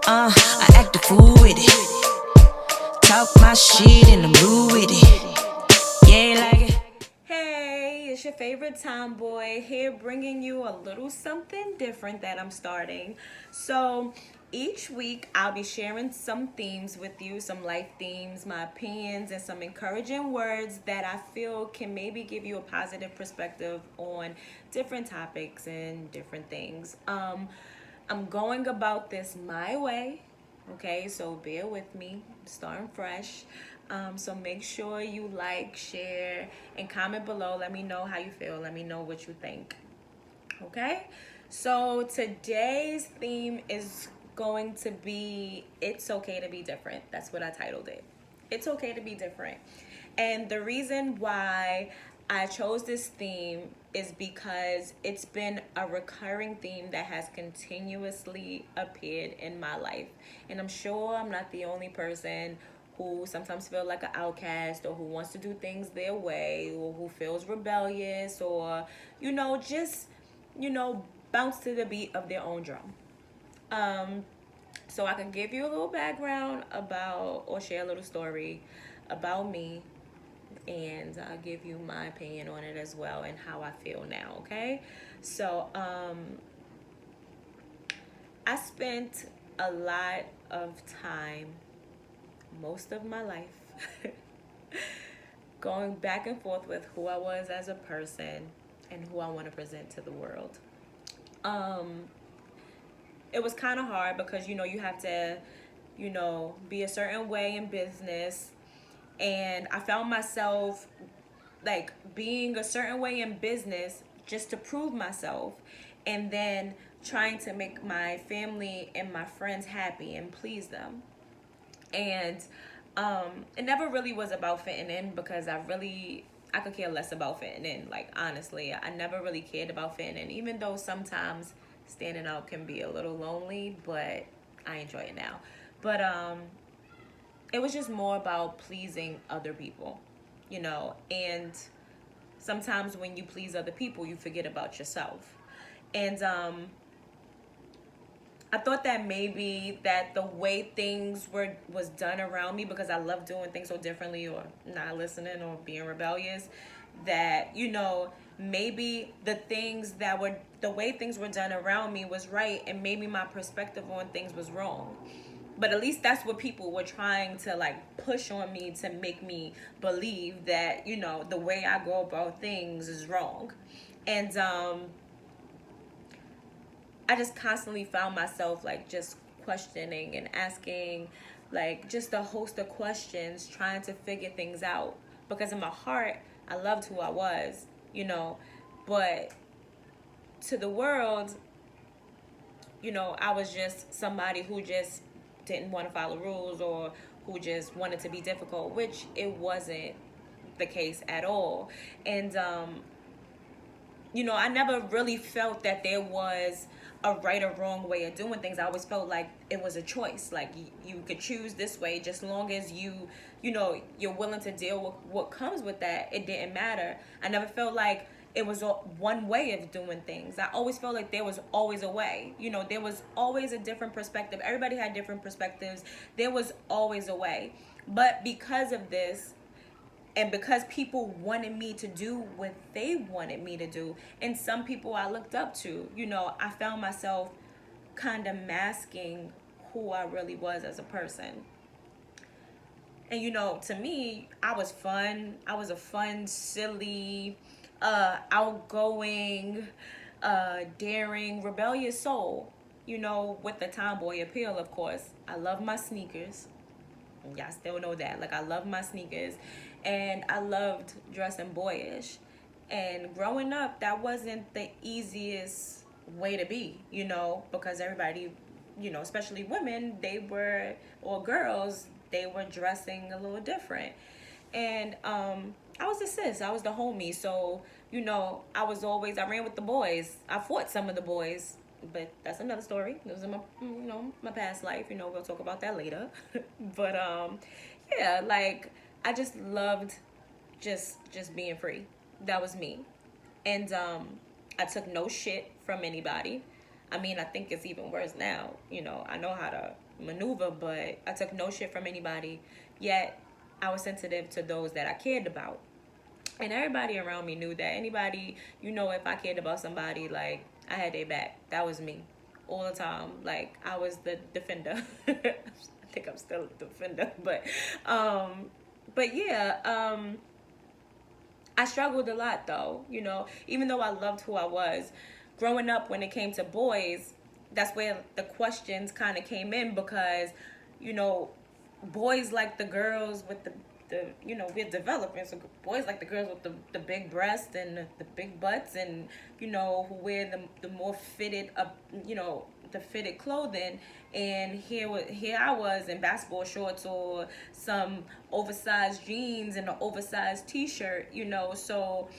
I act a fool with it. Talk my shit and I'm rude with it. Yeah, like it. Hey, it's your favorite Tomboy here bringing you a little something different that I'm starting. So each week I'll be sharing some themes with you, some life themes, my opinions, and some encouraging words that I feel can maybe give you a positive perspective on different topics and different things. I'm going about this my way. Okay, so bear with me, I'm starting fresh. So make sure you like, share, and comment below. Let me know how you feel. Let me know what you think. Okay, so today's theme is going to be It's Okay to Be Different. That's what I titled it. It's okay to be different. And the reason why I chose this theme is because it's been a recurring theme that has continuously appeared in my life. And I'm sure I'm not the only person who sometimes feel like an outcast or who wants to do things their way or who feels rebellious or, just, bounce to the beat of their own drum. Um, so I can give you a little background about or share a little story about me, and I'll give you my opinion on it as well and how I feel now, okay? So, I spent a lot of time, most of my life, going back and forth with who I was as a person and who I want to present to the world. Um, it was kind of hard because, you have to, be a certain way in business. And I found myself like being a certain way in business just to prove myself, and then trying to make my family and my friends happy and please them. And it never really was about fitting in because I could care less about fitting in. Like, honestly, I never really cared about fitting in, even though sometimes standing out can be a little lonely, but I enjoy it now. But it was just more about pleasing other people, and sometimes when you please other people, you forget about yourself. And I thought that maybe that the way things was done around me, because I love doing things so differently or not listening or being rebellious, that maybe the way things were done around me was right, and maybe my perspective on things was wrong. But at least that's what people were trying to like push on me to make me believe that the way I go about things is wrong. And I just constantly found myself like just questioning and asking like just a host of questions, trying to figure things out, because in my heart I loved who I was, but to the world, I was just somebody who just didn't want to follow rules, or who just wanted to be difficult, which it wasn't the case at all. And I never really felt that there was a right or wrong way of doing things. I always felt like it was a choice. Like you could choose this way, just long as you're willing to deal with what comes with that. It didn't matter. I never felt like it was one way of doing things. I always felt like there was always a way. There was always a different perspective. Everybody had different perspectives. There was always a way. But because of this, and because people wanted me to do what they wanted me to do, and some people I looked up to, I found myself kind of masking who I really was as a person. And to me, I was fun. I was a fun, silly, outgoing, daring, rebellious soul, with the tomboy appeal, of course. I love my sneakers. Y'all still know that. Like, I love my sneakers, and I loved dressing boyish. And growing up, that wasn't the easiest way to be, because everybody, especially women, or girls, they were dressing a little different. And I was the sis, I was the homie. So, I ran with the boys. I fought some of the boys, but that's another story. It was in my past life. We'll talk about that later. But yeah, like I just loved just being free. That was me. And I took no shit from anybody. I mean, I think it's even worse now. You know, I know how to maneuver, but I took no shit from anybody. Yet, I was sensitive to those that I cared about. And everybody around me knew that. Anybody, you know, if I cared about somebody, like, I had their back. That was me. All the time. Like, I was the defender. I think I'm still a defender. But yeah, I struggled a lot though, you know, even though I loved who I was. Growing up, when it came to boys, that's where the questions kind of came in because, you know, boys like the girls with the you know, we're developing. So boys like the girls with the big breasts and the big butts and, you know, who wear the more fitted up, you know, the fitted clothing. And here I was in basketball shorts or some oversized jeans and an oversized t-shirt, you know. So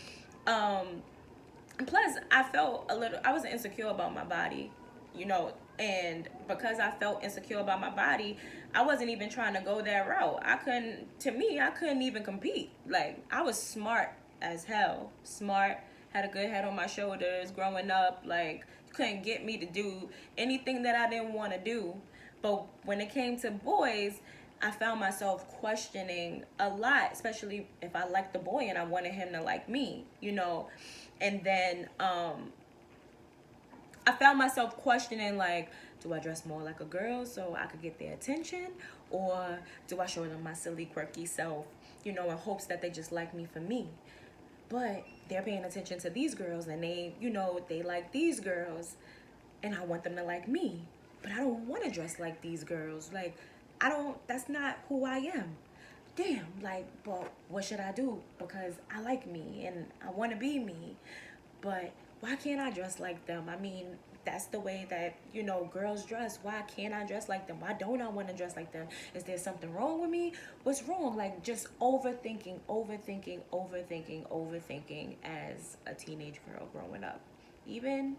plus I was insecure about my body, you know, and because I felt insecure about my body, I wasn't even trying to go that route. I couldn't even compete. Like, I was smart as hell. Smart, had a good head on my shoulders growing up. Like, you couldn't get me to do anything that I didn't want to do. But when it came to boys, I found myself questioning a lot, especially if I liked the boy and I wanted him to like me, you know. And then I found myself questioning, like, do I dress more like a girl so I could get their attention? Or do I show them my silly, quirky self, you know, in hopes that they just like me for me? But they're paying attention to these girls and they, you know, they like these girls and I want them to like me. But I don't want to dress like these girls. Like, that's not who I am. Damn, like, but what should I do? Because I like me and I want to be me. But why can't I dress like them? I mean, that's the way that, you know, girls dress. Why can't I dress like them? Why don't I want to dress like them? Is there something wrong with me? What's wrong? Like, just overthinking as a teenage girl growing up. Even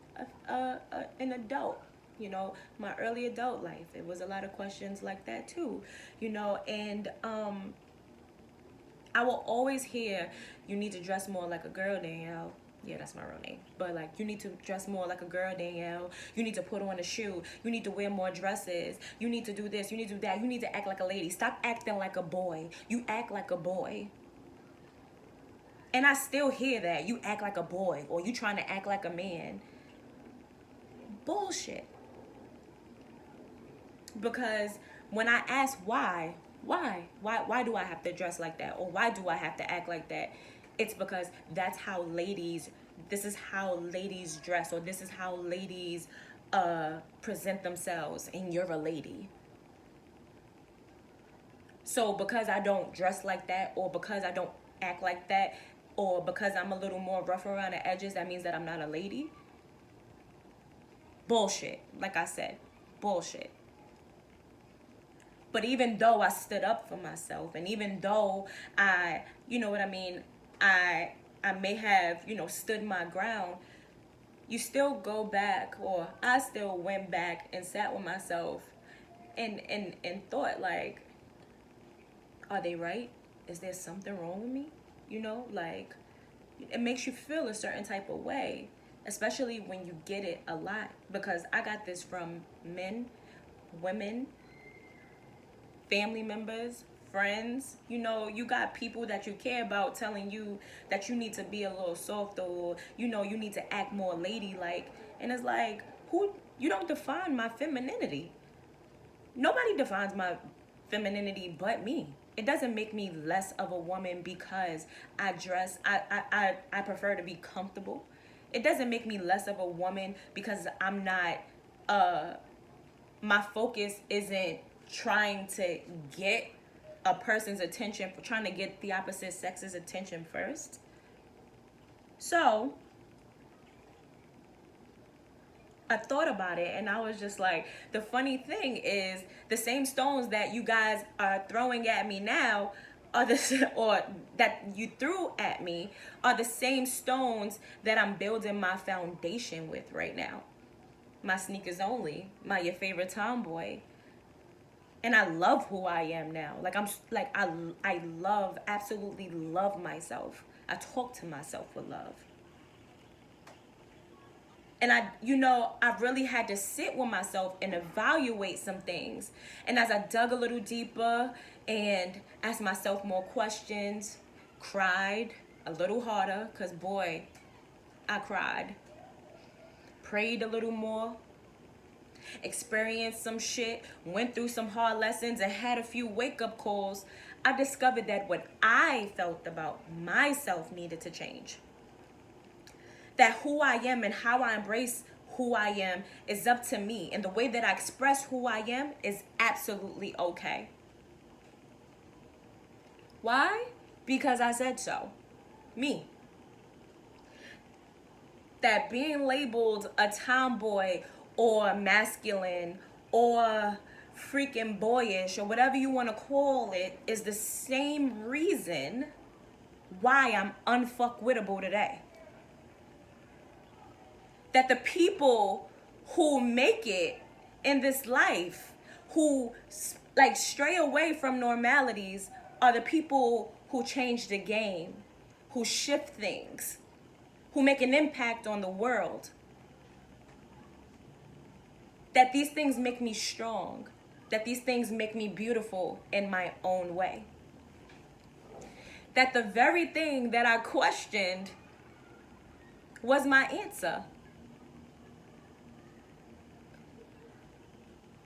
an adult, you know, my early adult life. It was a lot of questions like that too, you know. And I will always hear, you need to dress more like a girl, Danielle. Yeah, that's my real name. But, like, you need to dress more like a girl, Danielle. You need to put on a shoe. You need to wear more dresses. You need to do this. You need to do that. You need to act like a lady. Stop acting like a boy. You act like a boy. And I still hear that. You act like a boy, or you trying to act like a man. Bullshit. Because when I ask why do I have to dress like that, or why do I have to act like that, it's because this is how ladies dress, or this is how ladies present themselves, and you're a lady. So because I don't dress like that, or because I don't act like that, or because I'm a little more rough around the edges, that means that I'm not a lady? Bullshit. Like I said, bullshit. But even though I stood up for myself, and even though I, you know what I mean, I may have, you know, stood my ground, you still go back, or I still went back and sat with myself and thought, like, are they right? Is there something wrong with me? You know, like, it makes you feel a certain type of way, especially when you get it a lot. Because I got this from men, women, family members, friends. You know, you got people that you care about telling you that you need to be a little softer, or, you know, you need to act more ladylike. And it's like, you don't define my femininity. Nobody defines my femininity but me. It doesn't make me less of a woman because I dress. I prefer to be comfortable. It doesn't make me less of a woman because I'm not. My focus isn't trying to get a person's attention, for trying to get the opposite sex's attention first. So I thought about it, and I was just like, the funny thing is, the same stones that you guys are throwing at me now are or that you threw at me, are the same stones that I'm building my foundation with right now. My sneakers only, my your favorite tomboy. And I love who I am now. Like, I absolutely love myself. I talk to myself with love. And I really had to sit with myself and evaluate some things. And as I dug a little deeper and asked myself more questions, cried a little harder, because boy, I cried. Prayed a little more, experienced some shit, went through some hard lessons, and had a few wake-up calls. I discovered that what I felt about myself needed to change. That who I am and how I embrace who I am is up to me. And the way that I express who I am is absolutely okay. Why? Because I said so. Me. That being labeled a tomboy or masculine or freaking boyish or whatever you want to call it is the same reason why I'm unfuckwittable today. That the people who make it in this life, who like stray away from normalities, are the people who change the game, who shift things, who make an impact on the world. That these things make me strong, that these things make me beautiful in my own way. That the very thing that I questioned was my answer.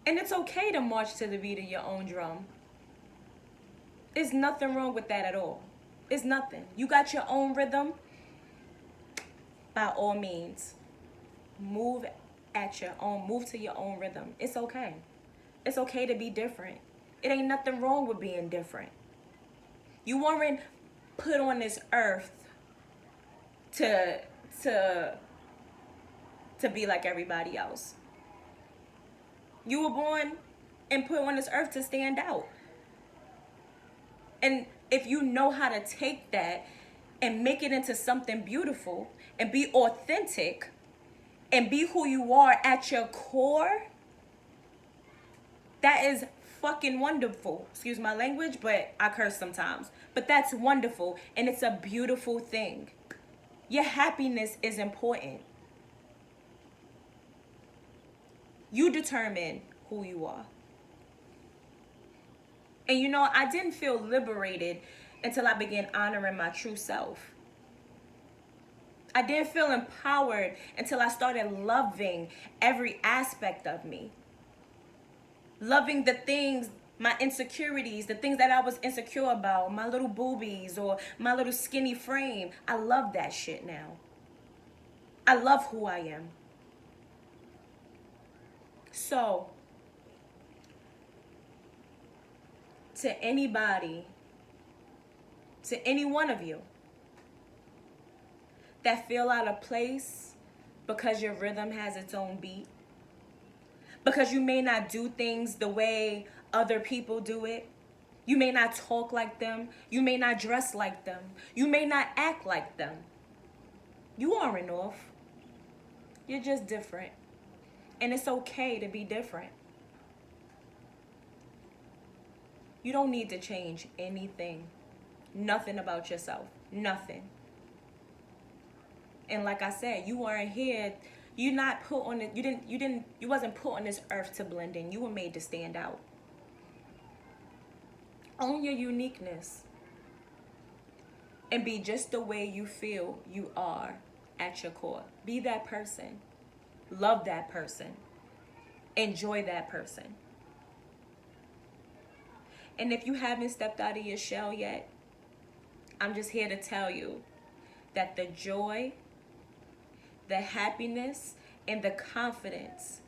And it's okay to march to the beat of your own drum. There's nothing wrong with that at all. It's nothing. You got your own rhythm. By all means, move to your own rhythm. It's okay. It's okay to be different. It ain't nothing wrong with being different. You weren't put on this earth to be like everybody else. You were born and put on this earth to stand out. And if you know how to take that and make it into something beautiful and be authentic and be who you are at your core, that is fucking wonderful. Excuse my language, but I curse sometimes. But that's wonderful, and it's a beautiful thing. Your happiness is important. You determine who you are. And I didn't feel liberated until I began honoring my true self. I didn't feel empowered until I started loving every aspect of me. Loving the things, my insecurities, the things that I was insecure about, my little boobies or my little skinny frame. I love that shit now. I love who I am. So, to anybody, to any one of you that feel out of place because your rhythm has its own beat, because you may not do things the way other people do it, you may not talk like them, you may not dress like them, you may not act like them. You aren't off. You're just different. And it's okay to be different. You don't need to change anything. Nothing about yourself. Nothing. And like I said, you weren't here. You're not put on it. You wasn't put on this earth to blend in. You were made to stand out. Own your uniqueness. And be just the way you feel you are at your core. Be that person. Love that person. Enjoy that person. And if you haven't stepped out of your shell yet, I'm just here to tell you that the joy, the happiness, and the confidence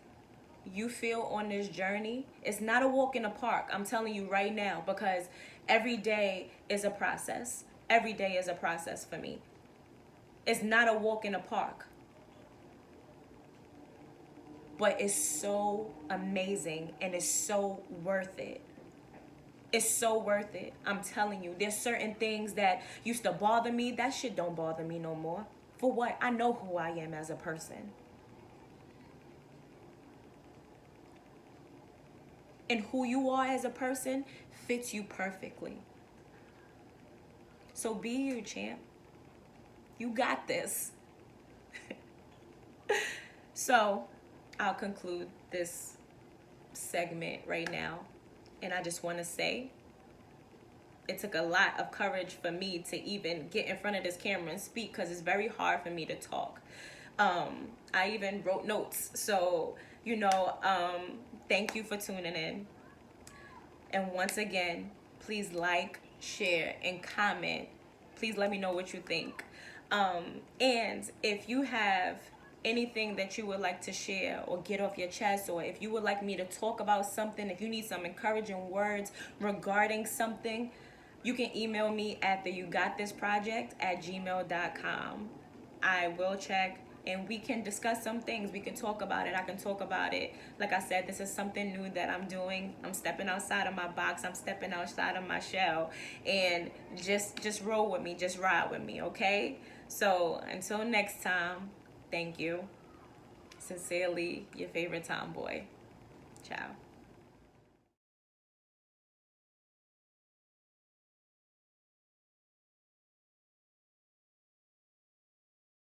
you feel on this journey is not a walk in the park. I'm telling you right now, because every day is a process. Every day is a process for me. It's not a walk in the park. But it's so amazing and it's so worth it. It's so worth it. I'm telling you, there's certain things that used to bother me. That shit don't bother me no more. For what? I know who I am as a person. And who you are as a person fits you perfectly. So be you, champ. You got this. So I'll conclude this segment right now. And I just want to say it took a lot of courage for me to even get in front of this camera and speak, because it's very hard for me to talk. I even wrote notes. So, thank you for tuning in. And once again, please like, share, and comment. Please let me know what you think. And if you have anything that you would like to share or get off your chest, or if you would like me to talk about something, if you need some encouraging words regarding something, you can email me at theyougotThisProject@gmail.com. I will check and we can discuss some things. We can talk about it. I can talk about it. Like I said, this is something new that I'm doing. I'm stepping outside of my box. I'm stepping outside of my shell. And just roll with me. Just ride with me, okay? So until next time, thank you. Sincerely, your favorite tomboy. Ciao.